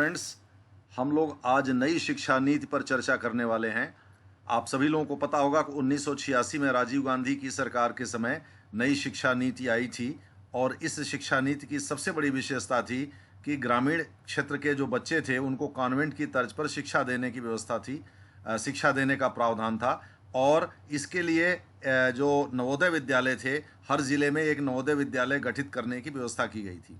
Friends, हम लोग आज नई शिक्षा नीति पर चर्चा करने वाले हैं। आप सभी लोगों को पता होगा कि 1986 में राजीव गांधी की सरकार के समय नई शिक्षा नीति आई थी और इस शिक्षा नीति की सबसे बड़ी विशेषता थी कि ग्रामीण क्षेत्र के जो बच्चे थे उनको कॉन्वेंट की तर्ज पर शिक्षा देने की व्यवस्था थी, शिक्षा देने का प्रावधान था। और इसके लिए जो नवोदय विद्यालय थे, हर जिले में एक नवोदय विद्यालय गठित करने की व्यवस्था की गई थी।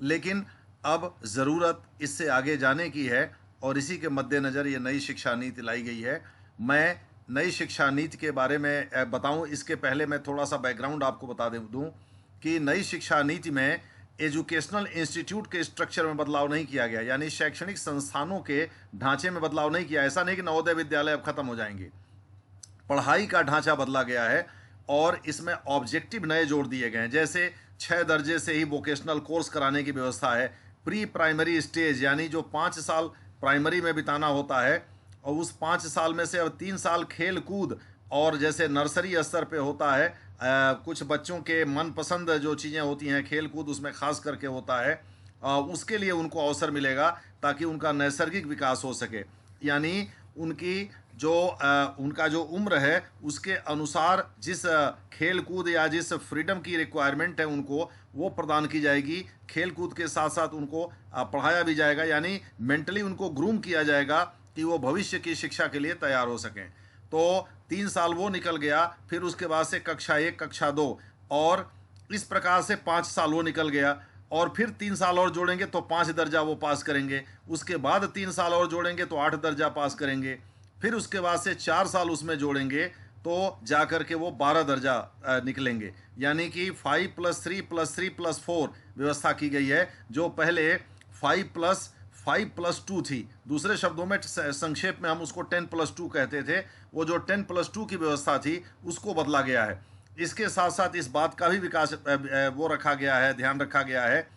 लेकिन अब ज़रूरत इससे आगे जाने की है और इसी के मद्देनज़र ये नई शिक्षा नीति लाई गई है। मैं नई शिक्षा नीति के बारे में बताऊं, इसके पहले मैं थोड़ा सा बैकग्राउंड आपको बता दूं कि नई शिक्षा नीति में एजुकेशनल इंस्टीट्यूट के स्ट्रक्चर में बदलाव नहीं किया गया, यानी शैक्षणिक संस्थानों के ढांचे में बदलाव नहीं किया। ऐसा नहीं कि नवोदय विद्यालय अब खत्म हो जाएंगे, पढ़ाई का ढांचा बदला गया है और इसमें ऑब्जेक्टिव नए जोड़ दिए गए हैं। जैसे 6 दर्जे से ही वोकेशनल कोर्स कराने की व्यवस्था है। प्री प्राइमरी स्टेज यानी जो 5 साल प्राइमरी में बिताना होता है और उस 5 साल में से अब 3 साल खेल कूद और जैसे नर्सरी स्तर पे होता है, कुछ बच्चों के मनपसंद जो चीज़ें होती हैं खेल कूद उसमें खास करके होता है, उसके लिए उनको अवसर मिलेगा ताकि उनका नैसर्गिक विकास हो सके। यानी उनकी जो उनका जो उम्र है उसके अनुसार जिस खेल कूद या जिस फ्रीडम की रिक्वायरमेंट है उनको वो प्रदान की जाएगी। खेल कूद के साथ साथ उनको पढ़ाया भी जाएगा, यानी मेंटली उनको ग्रूम किया जाएगा कि वो भविष्य की शिक्षा के लिए तैयार हो सकें। तो 3 साल वो निकल गया, फिर उसके बाद से कक्षा 1 कक्षा 2 और इस प्रकार से 5 साल वो निकल गया और फिर 3 साल और जोड़ेंगे तो 5 दर्जा वो पास करेंगे। उसके बाद 3 साल और जोड़ेंगे तो 8 दर्जा पास करेंगे। फिर उसके बाद से 4 साल उसमें जोड़ेंगे तो जा कर के वो 12 दर्जा निकलेंगे। यानी कि 5+3+3+4 व्यवस्था की गई है, जो पहले 5+5+2 थी। दूसरे शब्दों में संक्षेप में हम उसको 10+2 कहते थे। वो जो 10+2 की व्यवस्था थी उसको बदला गया है। इसके साथ साथ इस बात का भी विकास वो रखा गया है, ध्यान रखा गया है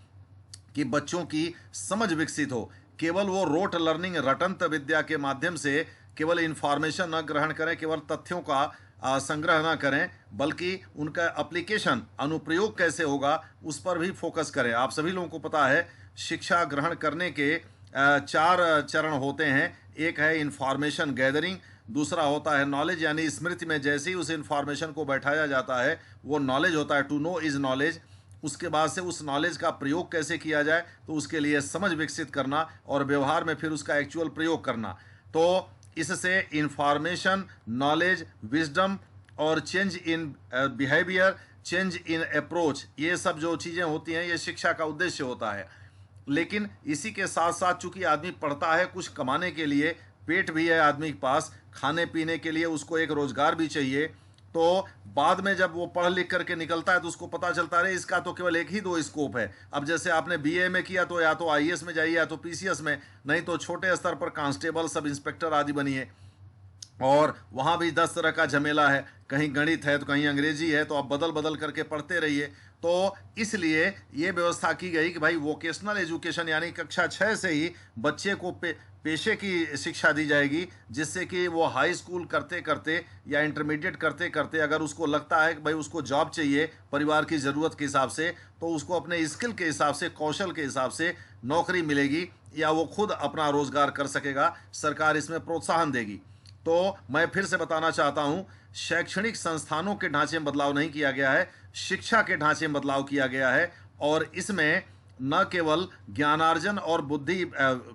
कि बच्चों की समझ विकसित हो। केवल वो रोट लर्निंग रटंत विद्या के माध्यम से केवल इंफॉर्मेशन न ग्रहण करें, केवल तथ्यों का संग्रह न करें, बल्कि उनका एप्लीकेशन अनुप्रयोग कैसे होगा उस पर भी फोकस करें। आप सभी लोगों को पता है शिक्षा ग्रहण करने के 4 चरण होते हैं। एक है इंफॉर्मेशन गैदरिंग, दूसरा होता है नॉलेज यानी स्मृति में जैसे ही उस इंफॉर्मेशन को बैठाया जाता है वो नॉलेज होता है, टू नो इज नॉलेज। उसके बाद से उस नॉलेज का प्रयोग कैसे किया जाए तो उसके लिए समझ विकसित करना और व्यवहार में फिर उसका एक्चुअल प्रयोग करना। तो इससे इंफॉर्मेशन, नॉलेज, विजडम और change in behaviour, change in approach, ये सब जो चीज़ें होती हैं ये शिक्षा का उद्देश्य होता है। लेकिन इसी के साथ साथ चूंकि आदमी पढ़ता है कुछ कमाने के लिए, पेट भी है आदमी के पास, खाने पीने के लिए उसको एक रोजगार भी चाहिए, तो बाद में जब वो पढ़ लिख करके निकलता है तो उसको पता चलता है इसका तो केवल एक ही 2 स्कोप है। अब जैसे आपने बीए में किया तो या तो आईएएस में जाइए या तो पीसीएस में, नहीं तो छोटे स्तर पर कांस्टेबल, सब इंस्पेक्टर आदि बनिए। और वहाँ भी 10 तरह का झमेला है, कहीं गणित है तो कहीं अंग्रेजी है, तो आप बदल बदल करके पढ़ते रहिए। तो इसलिए ये व्यवस्था की गई कि भाई वोकेशनल एजुकेशन यानी कक्षा 6 से ही बच्चे को पेशे की शिक्षा दी जाएगी, जिससे कि वो हाई स्कूल करते करते या इंटरमीडिएट करते करते अगर उसको लगता है कि भाई उसको जॉब चाहिए परिवार की ज़रूरत के हिसाब से, तो उसको अपने स्किल के हिसाब से, कौशल के हिसाब से नौकरी मिलेगी या वो खुद अपना रोजगार कर सकेगा। सरकार इसमें प्रोत्साहन देगी। तो मैं फिर से बताना चाहता हूं, शैक्षणिक संस्थानों के ढांचे में बदलाव नहीं किया गया है, शिक्षा के ढांचे में बदलाव किया गया है। और इसमें न केवल ज्ञानार्जन और बुद्धि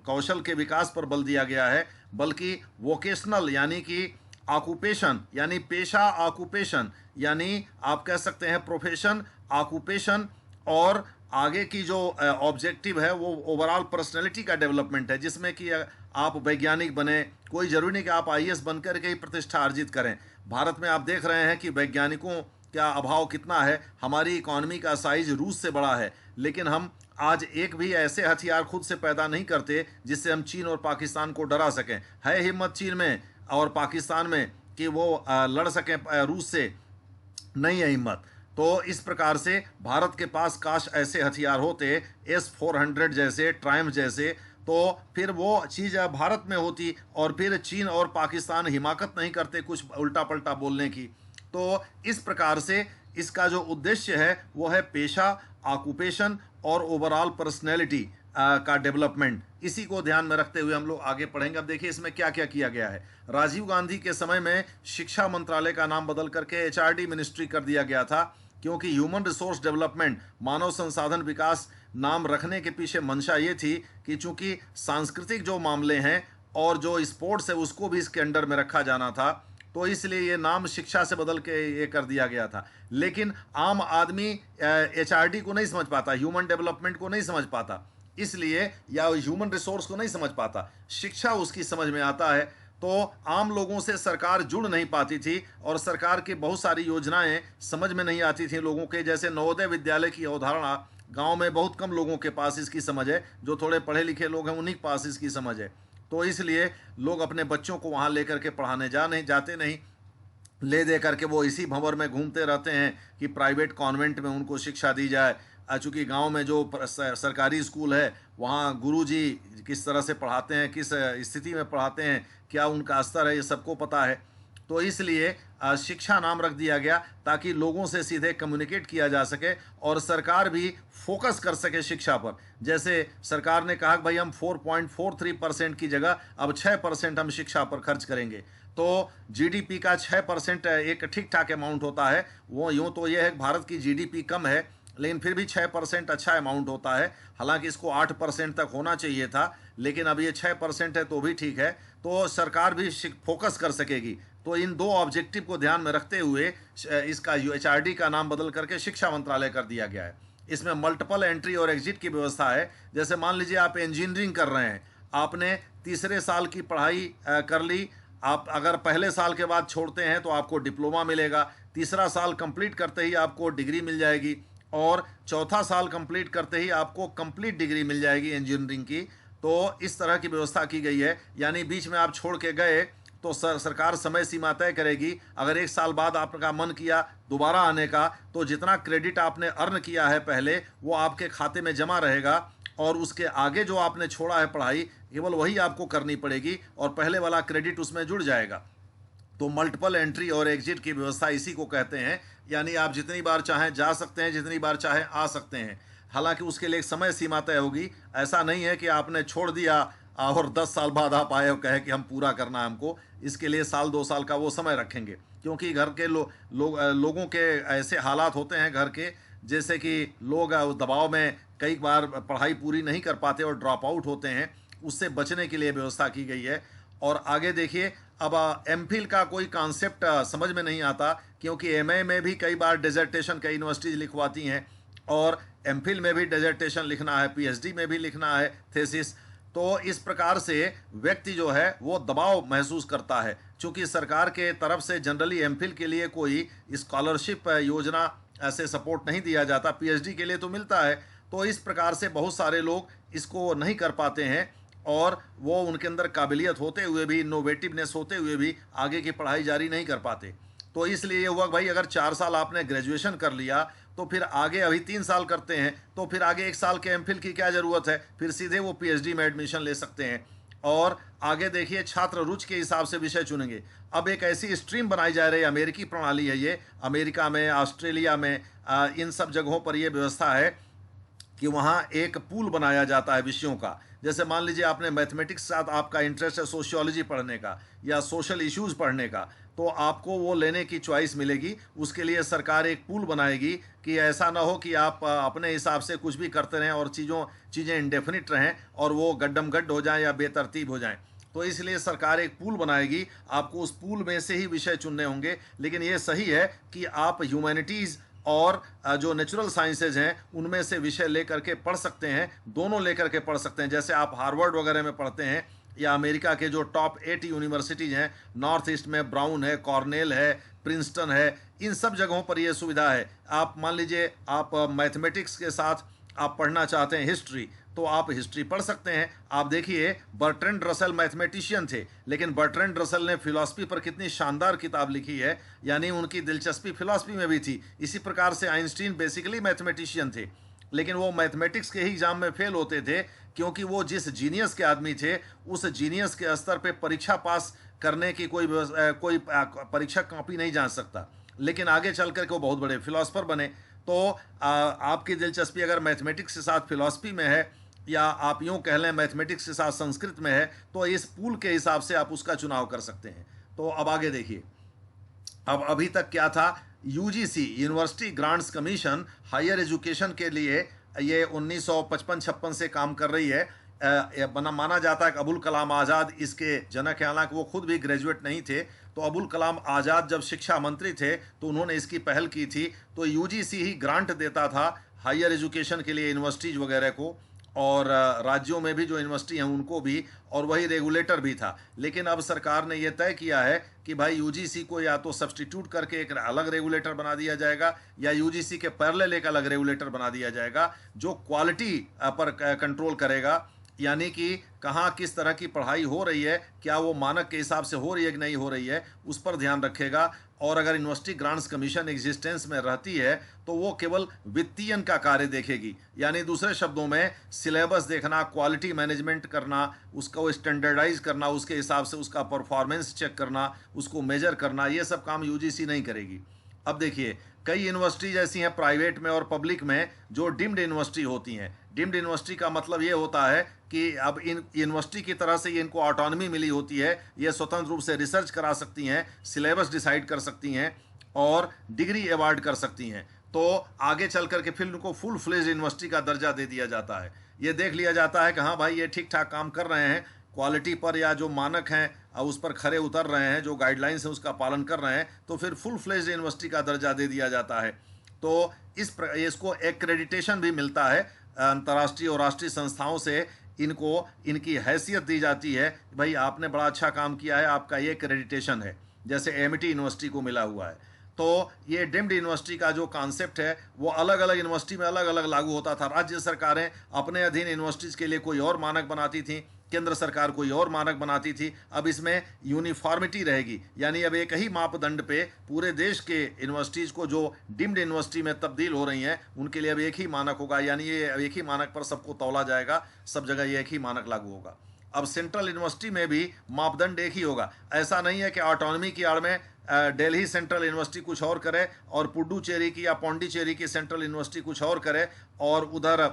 कौशल के विकास पर बल दिया गया है, बल्कि वोकेशनल यानी कि ऑक्यूपेशन यानी पेशा, ऑक्यूपेशन यानी आप कह सकते हैं प्रोफेशन, ऑक्यूपेशन, और आगे की जो ऑब्जेक्टिव है वो ओवरऑल पर्सनैलिटी का डेवलपमेंट है, जिसमें कि आप वैज्ञानिक बने। कोई जरूरी नहीं कि आप आईएएस बनकर के ही प्रतिष्ठा अर्जित करें। भारत में आप देख रहे हैं कि वैज्ञानिकों का अभाव कितना है। हमारी इकॉनमी का साइज रूस से बड़ा है, लेकिन हम आज एक भी ऐसे हथियार खुद से पैदा नहीं करते जिससे हम चीन और पाकिस्तान को डरा सकें। है हिम्मत चीन में और पाकिस्तान में कि वो लड़ सकें रूस से? नहीं है हिम्मत। तो इस प्रकार से भारत के पास काश ऐसे हथियार होते, S-400 जैसे, ट्रायम्फ जैसे, तो फिर वो चीज़ भारत में होती और फिर चीन और पाकिस्तान हिमाकत नहीं करते कुछ उल्टा पल्टा बोलने की। तो इस प्रकार से इसका जो उद्देश्य है वो है पेशा, ऑक्यूपेशन और ओवरऑल पर्सनैलिटी का डेवलपमेंट, इसी को ध्यान में रखते हुए हम लोग आगे पढ़ेंगे। अब देखिए इसमें क्या क्या किया गया है। राजीव गांधी के समय में शिक्षा मंत्रालय का नाम बदल करके एचआरडी मिनिस्ट्री कर दिया गया था, क्योंकि ह्यूमन रिसोर्स डेवलपमेंट, मानव संसाधन विकास नाम रखने के पीछे मंशा ये थी कि चूंकि सांस्कृतिक जो मामले हैं और जो स्पोर्ट्स है उसको भी इसके अंडर में रखा जाना था, तो इसलिए ये नाम शिक्षा से बदल के ये कर दिया गया था। लेकिन आम आदमी एचआरडी को नहीं समझ पाता, ह्यूमन डेवलपमेंट को नहीं समझ पाता, इसलिए या ह्यूमन रिसोर्स को नहीं समझ पाता, शिक्षा उसकी समझ में आता है। तो आम लोगों से सरकार जुड़ नहीं पाती थी और सरकार की बहुत सारी योजनाएं समझ में नहीं आती थी लोगों के। जैसे नवोदय विद्यालय की अवधारणा गांव में बहुत कम लोगों के पास इसकी समझ है, जो थोड़े पढ़े लिखे लोग हैं उन्हीं के पास इसकी समझ है। तो इसलिए लोग अपने बच्चों को वहाँ लेकर के पढ़ाने जाते नहीं, ले दे करके वो इसी भंवर में घूमते रहते हैं कि प्राइवेट कॉन्वेंट में उनको शिक्षा दी जाए। चूँकि गांव में जो सरकारी स्कूल है वहाँ गुरुजी किस तरह से पढ़ाते हैं, किस स्थिति में पढ़ाते हैं, क्या उनका स्तर है, ये सबको पता है। तो इसलिए शिक्षा नाम रख दिया गया ताकि लोगों से सीधे कम्युनिकेट किया जा सके और सरकार भी फोकस कर सके शिक्षा पर। जैसे सरकार ने कहा कि भाई हम 4.43% की जगह अब 6% हम शिक्षा पर खर्च करेंगे, तो जीडीपी का 6% एक ठीक ठाक अमाउंट होता है। वो यूँ तो ये है कि भारत की जीडीपी कम है, लेकिन फिर भी 6% अच्छा अमाउंट होता है। हालांकि इसको 8% तक होना चाहिए था, लेकिन अब ये 6% है तो भी ठीक है। तो सरकार भी फोकस कर सकेगी। तो इन दो ऑब्जेक्टिव को ध्यान में रखते हुए इसका एचआरडी का नाम बदल करके शिक्षा मंत्रालय कर दिया गया है। इसमें मल्टीपल एंट्री और एग्जिट की व्यवस्था है। जैसे मान लीजिए आप इंजीनियरिंग कर रहे हैं, आपने तीसरे साल की पढ़ाई कर ली, आप अगर पहले साल के बाद छोड़ते हैं तो आपको डिप्लोमा मिलेगा, तीसरा साल कंप्लीट करते ही आपको डिग्री मिल जाएगी और चौथा साल कंप्लीट करते ही आपको कंप्लीट डिग्री मिल जाएगी इंजीनियरिंग की। तो इस तरह की व्यवस्था की गई है। यानी बीच में आप छोड़ के गए तो सरकार समय सीमा तय करेगी। अगर एक साल बाद आपका मन किया दोबारा आने का, तो जितना क्रेडिट आपने अर्न किया है पहले वो आपके खाते में जमा रहेगा और उसके आगे जो आपने छोड़ा है पढ़ाई केवल वही आपको करनी पड़ेगी और पहले वाला क्रेडिट उसमें जुड़ जाएगा। तो मल्टीपल एंट्री और एग्जिट की व्यवस्था इसी को कहते हैं। यानी आप जितनी बार चाहें जा सकते हैं, जितनी बार चाहें आ सकते हैं। हालांकि उसके लिए एक समय सीमा तय होगी। ऐसा नहीं है कि आपने छोड़ दिया और 10 साल बाद आप आए और कहे कि हम पूरा करना है हमको। इसके लिए साल 2 साल का वो समय रखेंगे, क्योंकि घर के लोगों के ऐसे हालात होते हैं घर के, जैसे कि लोग दबाव में कई बार पढ़ाई पूरी नहीं कर पाते और ड्रॉप आउट होते हैं। उससे बचने के लिए व्यवस्था की गई है। और आगे देखिए, अब एमफिल का कोई कॉन्सेप्ट समझ में नहीं आता, क्योंकि एमए में भी कई बार डेजर्टेशन कई यूनिवर्सिटीज़ लिखवाती हैं और एमफिल में भी डेजर्टेशन लिखना है, पीएचडी में भी लिखना है थेसिस। तो इस प्रकार से व्यक्ति जो है वो दबाव महसूस करता है, क्योंकि सरकार के तरफ से जनरली एमफिल के लिए कोई स्कॉलरशिप योजना ऐसे सपोर्ट नहीं दिया जाता, पीएचडी के लिए तो मिलता है। तो इस प्रकार से बहुत सारे लोग इसको नहीं कर पाते हैं और वो उनके अंदर काबिलियत होते हुए भी, इनोवेटिवनेस होते हुए भी आगे की पढ़ाई जारी नहीं कर पाते। तो इसलिए ये हुआ भाई अगर 4 साल आपने ग्रेजुएशन कर लिया तो फिर आगे अभी 3 साल करते हैं तो फिर आगे 1 साल के एमफिल की क्या ज़रूरत है, फिर सीधे वो पीएचडी में एडमिशन ले सकते हैं। और आगे देखिए छात्र रुचि के हिसाब से विषय चुनेंगे। अब एक ऐसी स्ट्रीम बनाई जा रही है, अमेरिकी प्रणाली है ये, अमेरिका में, ऑस्ट्रेलिया में, इन सब जगहों पर यह व्यवस्था है कि वहाँ एक पूल बनाया जाता है विषयों का। जैसे मान लीजिए आपने मैथमेटिक्स के साथ आपका इंटरेस्ट है सोशियोलॉजी पढ़ने का या सोशल इश्यूज़ पढ़ने का, तो आपको वो लेने की चॉइस मिलेगी। उसके लिए सरकार एक पूल बनाएगी कि ऐसा ना हो कि आप अपने हिसाब से कुछ भी करते रहें और चीज़ें इंडेफिनिट रहें और वो गड्डम गड्ड हो जाएं या बेतरतीब हो जाएं। तो इसलिए सरकार एक पूल बनाएगी, आपको उस पूल में से ही विषय चुनने होंगे। लेकिन ये सही है कि आप ह्यूमैनिटीज़ और जो नेचुरल साइंसेज हैं उनमें से विषय लेकर के पढ़ सकते हैं, दोनों लेकर के पढ़ सकते हैं। जैसे आप हार्वर्ड वगैरह में पढ़ते हैं या अमेरिका के जो टॉप 8 यूनिवर्सिटीज़ हैं, नॉर्थ ईस्ट में ब्राउन है, कॉर्नेल है, प्रिंसटन है, इन सब जगहों पर ये सुविधा है। आप मान लीजिए आप मैथमेटिक्स के साथ आप पढ़ना चाहते हैं हिस्ट्री, तो आप हिस्ट्री पढ़ सकते हैं। आप देखिए बर्ट्रैंड रसल मैथमेटिशियन थे, लेकिन बर्ट्रैंड रसल ने फिलॉसफी पर कितनी शानदार किताब लिखी है, यानी उनकी दिलचस्पी फिलॉसफी में भी थी। इसी प्रकार से आइंस्टीन बेसिकली मैथमेटिशियन थे, लेकिन वो मैथमेटिक्स के ही एग्जाम में फेल होते थे, क्योंकि वो जिस जीनियस के आदमी थे उस जीनियस के स्तर पे परीक्षा पास करने की कोई परीक्षा कॉपी नहीं जान सकता। लेकिन आगे चल कर के वो बहुत बड़े फिलोसफर बने। तो आपकी दिलचस्पी अगर मैथमेटिक्स के साथ फिलॉसफी में है या आप यूं कह लें मैथमेटिक्स के साथ संस्कृत में है, तो इस पूल के हिसाब से आप उसका चुनाव कर सकते हैं। तो अब आगे देखिए, अब अभी तक क्या था, UGC university grants commission higher education के लिए ये 1955-56 से काम कर रही है। माना जाता है कि अबुल कलाम आज़ाद इसके जनक हैं, हालांकि वो खुद भी ग्रेजुएट नहीं थे। तो अबुल कलाम आज़ाद जब शिक्षा मंत्री थे तो उन्होंने इसकी पहल की थी। तो यूजीसी ही ग्रांट देता था हायर एजुकेशन के लिए यूनिवर्सिटीज़ वगैरह को, और राज्यों में भी जो यूनिवर्सिटी हैं उनको भी, और वही रेगुलेटर भी था। लेकिन अब सरकार ने यह तय किया है कि भाई यूजीसी को या तो सब्सटीट्यूट करके एक अलग रेगुलेटर बना दिया जाएगा, या यूजीसी के पैरेलल एक अलग रेगुलेटर बना दिया जाएगा जो क्वालिटी पर कंट्रोल करेगा। यानी कि कहाँ किस तरह की पढ़ाई हो रही है, क्या वो मानक के हिसाब से हो रही है कि नहीं हो रही है, उस पर ध्यान रखेगा। और अगर यूनिवर्सिटी ग्रांट्स कमीशन एग्जिस्टेंस में रहती है तो वो केवल वित्तीयन का कार्य देखेगी। यानी दूसरे शब्दों में सिलेबस देखना, क्वालिटी मैनेजमेंट करना, उसको स्टैंडर्डाइज करना, उसके हिसाब से उसका परफॉर्मेंस चेक करना, उसको मेजर करना, ये सब काम यूजीसी नहीं करेगी। अब देखिए, कई यूनिवर्सिटीज ऐसी हैं प्राइवेट में और पब्लिक में जो डिम्ड यूनिवर्सिटी होती हैं। डिम्ड यूनिवर्सिटी का मतलब ये होता है कि अब इन यूनिवर्सिटी की तरह से ये इनको ऑटोनॉमी मिली होती है, ये स्वतंत्र रूप से रिसर्च करा सकती हैं, सिलेबस डिसाइड कर सकती हैं और डिग्री अवार्ड कर सकती हैं। तो आगे चल करके फिर उनको फुल फ्लेज यूनिवर्सिटी का दर्जा दे दिया जाता है। ये देख लिया जाता है कि हाँ भाई ये ठीक ठाक काम कर रहे हैं, क्वालिटी पर या जो मानक हैं उस पर खरे उतर रहे हैं, जो गाइडलाइंस हैं उसका पालन कर रहे हैं, तो फिर फुल फ्लेज यूनिवर्सिटी का दर्जा दे दिया जाता है। तो इसको एक्रेडिटेशन भी मिलता है अंतर्राष्ट्रीय और राष्ट्रीय संस्थाओं से। इनको इनकी हैसियत दी जाती है कि भाई आपने बड़ा अच्छा काम किया है, आपका ये एक्रेडिटेशन है, जैसे एमिटी यूनिवर्सिटी को मिला हुआ है। तो ये डिम्ड यूनिवर्सिटी का जो कॉन्सेप्ट है वो अलग अलग यूनिवर्सिटी में अलग अलग लागू होता था। राज्य सरकारें अपने अधीन यूनिवर्सिटीज़ के लिए कोई और मानक बनाती थी, केंद्र सरकार कोई और मानक बनाती थी। अब इसमें यूनिफॉर्मिटी रहेगी, यानी अब एक ही मापदंड पे पूरे देश के यूनिवर्सिटीज़ को जो डिम्ड यूनिवर्सिटी में तब्दील हो रही हैं उनके लिए अब एक ही मानक होगा। यानी ये अब एक ही मानक पर सबको तौला जाएगा, सब जगह ये एक ही मानक लागू होगा। अब सेंट्रल यूनिवर्सिटी में भी मापदंड एक ही होगा। ऐसा नहीं है कि ऑटोनॉमी की आड़ में दिल्ली सेंट्रल यूनिवर्सिटी कुछ और करे और पुडुचेरी की या पौंडीचेरी की सेंट्रल यूनिवर्सिटी कुछ और करे, और उधर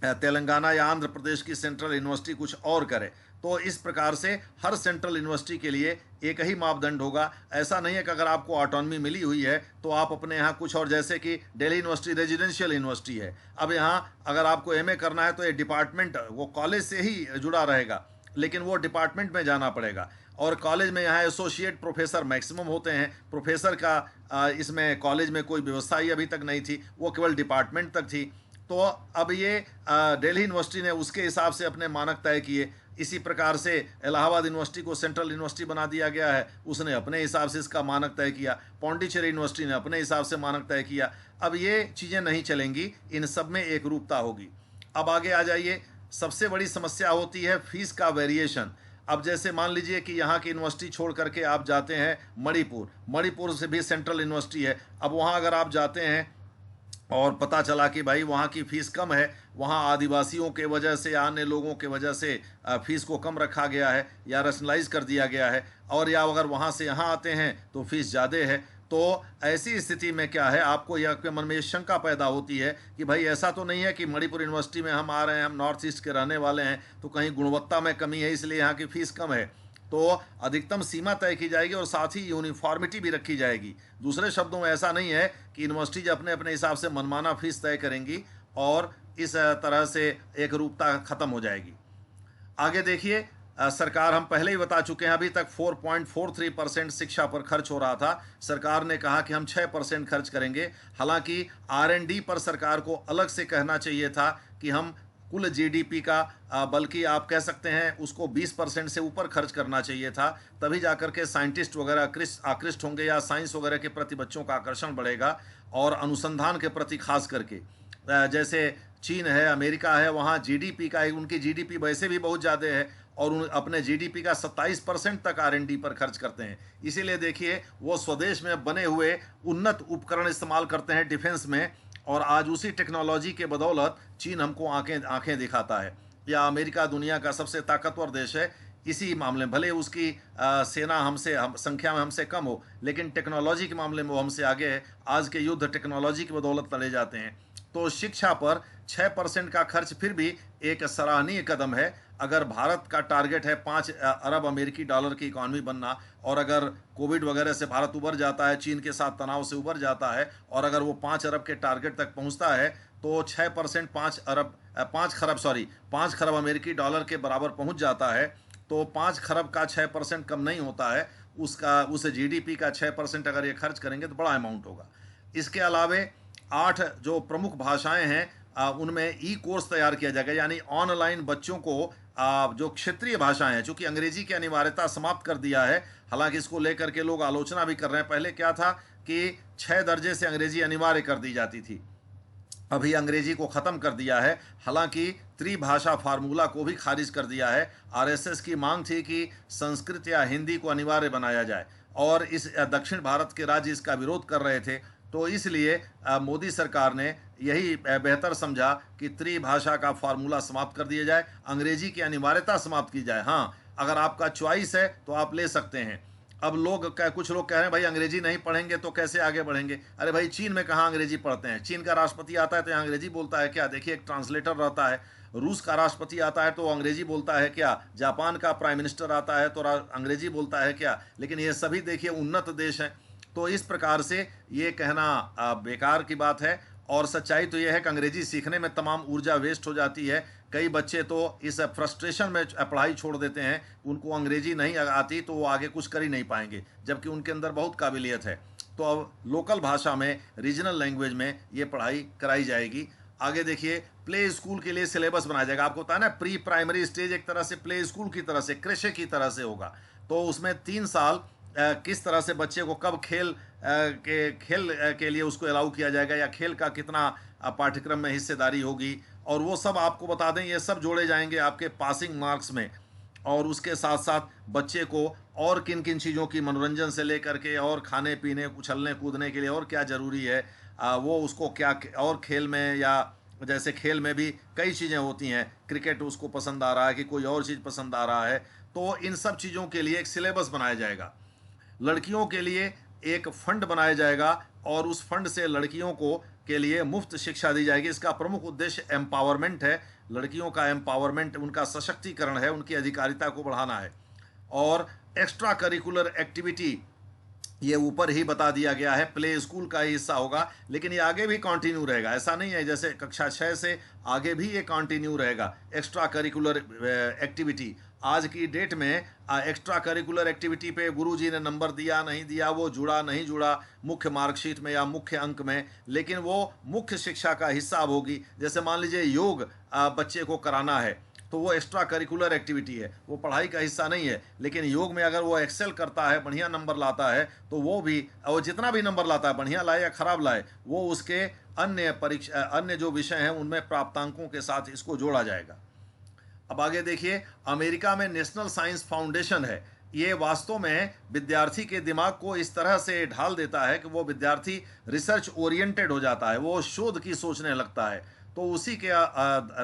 तेलंगाना या आंध्र प्रदेश की सेंट्रल यूनिवर्सिटी कुछ और करे। तो इस प्रकार से हर सेंट्रल यूनिवर्सिटी के लिए एक ही मापदंड होगा। ऐसा नहीं है कि अगर आपको ऑटोनॉमी मिली हुई है तो आप अपने यहाँ कुछ और, जैसे कि दिल्ली यूनिवर्सिटी रेजिडेंशियल यूनिवर्सिटी है, अब यहाँ अगर आपको एमए करना है तो ये डिपार्टमेंट वो कॉलेज से ही जुड़ा रहेगा, लेकिन वो डिपार्टमेंट में जाना पड़ेगा। और कॉलेज में यहाँ एसोसिएट प्रोफेसर मैक्सिमम होते हैं। प्रोफेसर का इसमें कॉलेज में कोई व्यवस्था ही अभी तक नहीं थी, वो केवल डिपार्टमेंट तक थी। तो अब ये दिल्ली यूनिवर्सिटी ने उसके हिसाब से अपने मानक तय किए। इसी प्रकार से इलाहाबाद यूनिवर्सिटी को सेंट्रल यूनिवर्सिटी बना दिया गया है, उसने अपने हिसाब से इसका मानक तय किया। पौंडीचेरी यूनिवर्सिटी ने अपने हिसाब से मानक तय किया। अब ये चीज़ें नहीं चलेंगी, इन सब में एक रूपता होगी। अब आगे आ जाइए, सबसे बड़ी समस्या होती है फीस का वेरिएशन। अब जैसे मान लीजिए कि यहाँ की यूनिवर्सिटी छोड़ करके आप जाते हैं मणिपुर, मणिपुर से भी सेंट्रल यूनिवर्सिटी है। अब वहाँ अगर आप जाते हैं और पता चला कि भाई वहाँ की फ़ीस कम है, वहाँ आदिवासियों के वजह से, अन्य लोगों के वजह से फ़ीस को कम रखा गया है या रैशनलाइज कर दिया गया है, और या अगर वहाँ से यहाँ आते हैं तो फ़ीस ज़्यादा है, तो ऐसी स्थिति में क्या है, आपको यह आपके मन में शंका पैदा होती है कि भाई ऐसा तो नहीं है कि मणिपुर यूनिवर्सिटी में हम आ रहे हैं, हम नॉर्थ ईस्ट के रहने वाले हैं, तो कहीं गुणवत्ता में कमी है इसलिए यहाँ की फ़ीस कम है। तो अधिकतम सीमा तय की जाएगी और साथ ही यूनिफॉर्मिटी भी रखी जाएगी। दूसरे शब्दों में ऐसा नहीं है कि यूनिवर्सिटीज अपने अपने हिसाब से मनमाना फीस तय करेंगी और इस तरह से एक रूपता खत्म हो जाएगी। आगे देखिए, सरकार, हम पहले ही बता चुके हैं, अभी तक 4.43% शिक्षा पर खर्च हो रहा था। सरकार ने कहा कि हम 6% खर्च करेंगे। हालांकि R&D पर सरकार को अलग से कहना चाहिए था कि हम कुल जीडीपी का, बल्कि आप कह सकते हैं उसको 20% से ऊपर खर्च करना चाहिए था। तभी जाकर के साइंटिस्ट वगैरह आकृष्ट होंगे या साइंस वगैरह के प्रति बच्चों का आकर्षण बढ़ेगा, और अनुसंधान के प्रति खास करके जैसे चीन है, अमेरिका है, वहाँ जीडीपी का, उनकी जीडीपी वैसे भी बहुत ज़्यादा है और अपने जीडीपी का 27% तक R&D पर खर्च करते हैं। इसीलिए देखिए वो स्वदेश में बने हुए उन्नत उपकरण इस्तेमाल करते हैं डिफेंस में, और आज उसी टेक्नोलॉजी के बदौलत चीन हमको आंखें दिखाता है। या अमेरिका दुनिया का सबसे ताकतवर देश है इसी मामले में, भले उसकी सेना संख्या में हमसे कम हो, लेकिन टेक्नोलॉजी के मामले में वो हमसे आगे है। आज के युद्ध टेक्नोलॉजी की बदौलत लड़े जाते हैं। तो शिक्षा पर 6% का खर्च फिर भी एक सराहनीय कदम है। अगर भारत का टारगेट है 5 अरब अमेरिकी डॉलर की इकॉनमी बनना, और अगर कोविड वगैरह से भारत उबर जाता है, चीन के साथ तनाव से उबर जाता है, और अगर वो 5 अरब के टारगेट तक पहुंचता है, तो 6% 5 खरब अमेरिकी डॉलर के बराबर पहुंच जाता है। तो 5 खरब का 6% कम नहीं होता है। उसका उस जीडीपी का 6% अगर ये खर्च करेंगे तो बड़ा अमाउंट होगा। इसके अलावे 8 जो प्रमुख भाषाएं हैं, उनमें ई कोर्स तैयार किया जाएगा, यानी ऑनलाइन बच्चों को जो क्षेत्रीय भाषाएं हैं, चूंकि अंग्रेजी की अनिवार्यता समाप्त कर दिया है, हालांकि इसको लेकर के लोग आलोचना भी कर रहे हैं। पहले क्या था कि 6 दर्जे से अंग्रेजी अनिवार्य कर दी जाती थी, अभी अंग्रेजी को ख़त्म कर दिया है। हालांकि त्रिभाषा फार्मूला को भी खारिज कर दिया है। आरएसएस की मांग थी कि संस्कृत या हिंदी को अनिवार्य बनाया जाए, और इस दक्षिण भारत के राज्य इसका विरोध कर रहे थे। तो इसलिए मोदी सरकार ने यही बेहतर समझा कि त्रिभाषा का फार्मूला समाप्त कर दिया जाए, अंग्रेजी की अनिवार्यता समाप्त की जाए। हाँ, अगर आपका चॉइस है तो आप ले सकते हैं। अब कुछ लोग कह रहे हैं भाई अंग्रेजी नहीं पढ़ेंगे तो कैसे आगे बढ़ेंगे। अरे भाई, चीन में कहाँ अंग्रेजी पढ़ते हैं? चीन का राष्ट्रपति आता है तो यहाँ अंग्रेजी बोलता है क्या? देखिए, एक ट्रांसलेटर रहता है। रूस का राष्ट्रपति आता है तो अंग्रेजी बोलता है क्या? जापान का प्राइम मिनिस्टर आता है तो अंग्रेजी बोलता है क्या? लेकिन ये सभी देखिए उन्नत देश हैं। तो इस प्रकार से ये कहना बेकार की बात है। और सच्चाई तो यह है कि अंग्रेजी सीखने में तमाम ऊर्जा वेस्ट हो जाती है। कई बच्चे तो इस फ्रस्ट्रेशन में पढ़ाई छोड़ देते हैं, उनको अंग्रेजी नहीं आती तो वो आगे कुछ कर ही नहीं पाएंगे, जबकि उनके अंदर बहुत काबिलियत है। तो अब लोकल भाषा में, रीजनल लैंग्वेज में ये पढ़ाई कराई जाएगी। आगे देखिए, प्ले स्कूल के लिए सिलेबस बनाया जाएगा। आपको पता है ना, प्री प्राइमरी स्टेज एक तरह से प्ले स्कूल की तरह से, कृषि की तरह से होगा। तो उसमें 3 साल किस तरह से बच्चे को कब खेल के लिए उसको अलाउ किया जाएगा, या खेल का कितना पाठ्यक्रम में हिस्सेदारी होगी, और वो सब आपको बता दें। ये सब जोड़े जाएंगे आपके पासिंग मार्क्स में। और उसके साथ साथ बच्चे को और किन किन चीज़ों की, मनोरंजन से लेकर के और खाने पीने, उछलने कूदने के लिए और क्या ज़रूरी है, वो उसको क्या, और खेल में, या जैसे खेल में भी कई चीज़ें होती हैं, क्रिकेट उसको पसंद आ रहा है कि कोई और चीज़ पसंद आ रहा है, तो इन सब चीज़ों के लिए एक सिलेबस बनाया जाएगा। लड़कियों के लिए एक फंड बनाया जाएगा, और उस फंड से लड़कियों को के लिए मुफ्त शिक्षा दी जाएगी। इसका प्रमुख उद्देश्य एम्पावरमेंट है, लड़कियों का एम्पावरमेंट, उनका सशक्तिकरण है, उनकी अधिकारिता को बढ़ाना है। और एक्स्ट्रा करिकुलर एक्टिविटी, ये ऊपर ही बता दिया गया है, प्ले स्कूल का ही हिस्सा होगा, लेकिन ये आगे भी कंटिन्यू रहेगा। ऐसा नहीं है, जैसे कक्षा 6 से आगे भी ये कंटिन्यू रहेगा एक्स्ट्रा करिकुलर एक्टिविटी। आज की डेट में एक्स्ट्रा करिकुलर एक्टिविटी पे गुरुजी ने नंबर दिया नहीं दिया, वो जुड़ा नहीं जुड़ा मुख्य मार्कशीट में या मुख्य अंक में, लेकिन वो मुख्य शिक्षा का हिस्सा होगी। जैसे मान लीजिए योग बच्चे को कराना है, तो वो एक्स्ट्रा करिकुलर एक्टिविटी है, वो पढ़ाई का हिस्सा नहीं है। लेकिन योग में अगर वो एक्सेल करता है, बढ़िया नंबर लाता है, तो वो भी, और जितना भी नंबर लाता है, बढ़िया लाए या खराब लाए, वो उसके अन्य जो विषय हैं उनमें प्राप्तांकों के साथ इसको जोड़ा जाएगा। अब आगे देखिए, अमेरिका में नेशनल साइंस फाउंडेशन है। ये वास्तव में विद्यार्थी के दिमाग को इस तरह से ढाल देता है कि वो विद्यार्थी रिसर्च ओरिएंटेड हो जाता है, वो शोध की सोचने लगता है। तो उसी के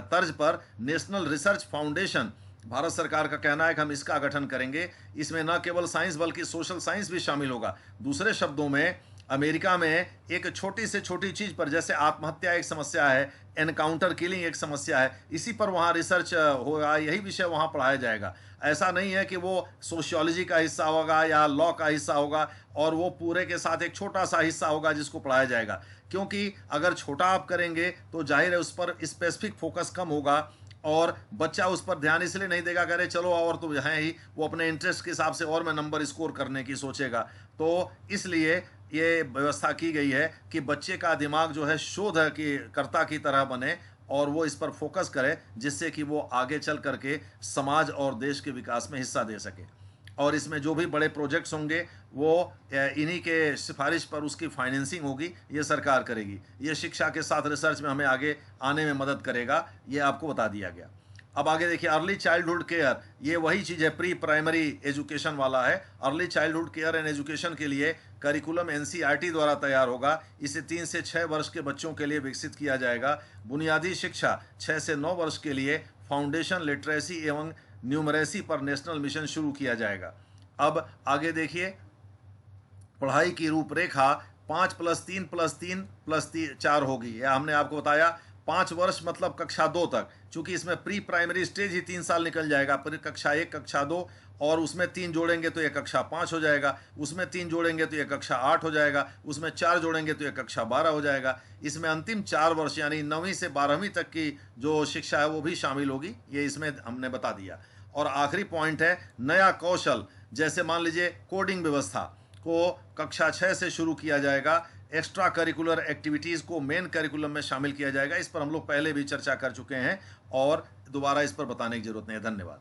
तर्ज पर नेशनल रिसर्च फाउंडेशन, भारत सरकार का कहना है कि हम इसका गठन करेंगे। इसमें न केवल साइंस बल्कि सोशल साइंस भी शामिल होगा। दूसरे शब्दों में, अमेरिका में एक छोटी से छोटी चीज़ पर, जैसे आत्महत्या एक समस्या है, एनकाउंटर किलिंग एक समस्या है, इसी पर वहाँ रिसर्च होगा, यही विषय वहाँ पढ़ाया जाएगा। ऐसा नहीं है कि वो सोशियोलॉजी का हिस्सा होगा या लॉ का हिस्सा होगा, और वो पूरे के साथ एक छोटा सा हिस्सा होगा जिसको पढ़ाया जाएगा। क्योंकि अगर छोटा आप करेंगे तो जाहिर है उस पर स्पेसिफिक फोकस कम होगा, और बच्चा उस पर ध्यान इसलिए नहीं देगा, कह रहे चलो और तो हैं ही, वो अपने इंटरेस्ट के हिसाब से और मैं नंबर स्कोर करने की सोचेगा। तो इसलिए ये व्यवस्था की गई है कि बच्चे का दिमाग जो है शोध की कर्ता की तरह बने, और वो इस पर फोकस करे, जिससे कि वो आगे चल करके समाज और देश के विकास में हिस्सा दे सके। और इसमें जो भी बड़े प्रोजेक्ट्स होंगे वो इन्हीं के सिफारिश पर उसकी फाइनेंसिंग होगी, ये सरकार करेगी। ये शिक्षा के साथ रिसर्च में हमें आगे आने में मदद करेगा, ये आपको बता दिया गया। अब आगे देखिए, अर्ली चाइल्डहुड केयर, ये वही चीज़ है, प्री प्राइमरी एजुकेशन वाला है। Early childhood care and education के लिए करिकुलम एनसीईआरटी द्वारा तैयार होगा। इसे 3 से 6 वर्ष के बच्चों के लिए विकसित किया जाएगा। बुनियादी शिक्षा 6 से 9 वर्ष के लिए फाउंडेशन लिटरेसी एवं न्यूमरेसी पर नेशनल मिशन शुरू किया जाएगा। अब आगे देखिए, पढ़ाई की रूपरेखा 5 + 3 + 3 + 4 होगी। यह हमने आपको बताया 5 वर्ष मतलब कक्षा 2 तक, चूंकि इसमें प्री प्राइमरी स्टेज ही 3 साल निकल जाएगा, फिर कक्षा 1 कक्षा 2 और उसमें 3 जोड़ेंगे तो यह कक्षा 5 हो जाएगा, उसमें 3 जोड़ेंगे तो यह कक्षा 8 हो जाएगा, उसमें 4 जोड़ेंगे तो यह कक्षा 12 हो जाएगा। इसमें अंतिम 4 वर्ष यानी 9वीं से 12वीं तक की जो शिक्षा है वो भी शामिल होगी, ये इसमें हमने बता दिया। और आखिरी पॉइंट है नया कौशल, जैसे मान लीजिए कोडिंग व्यवस्था को कक्षा 6 से शुरू किया जाएगा, एक्स्ट्रा करिकुलर एक्टिविटीज़ को मेन करिकुलम में शामिल किया जाएगा। इस पर हम लोग पहले भी चर्चा कर चुके हैं और दोबारा इस पर बताने की जरूरत नहीं है। धन्यवाद।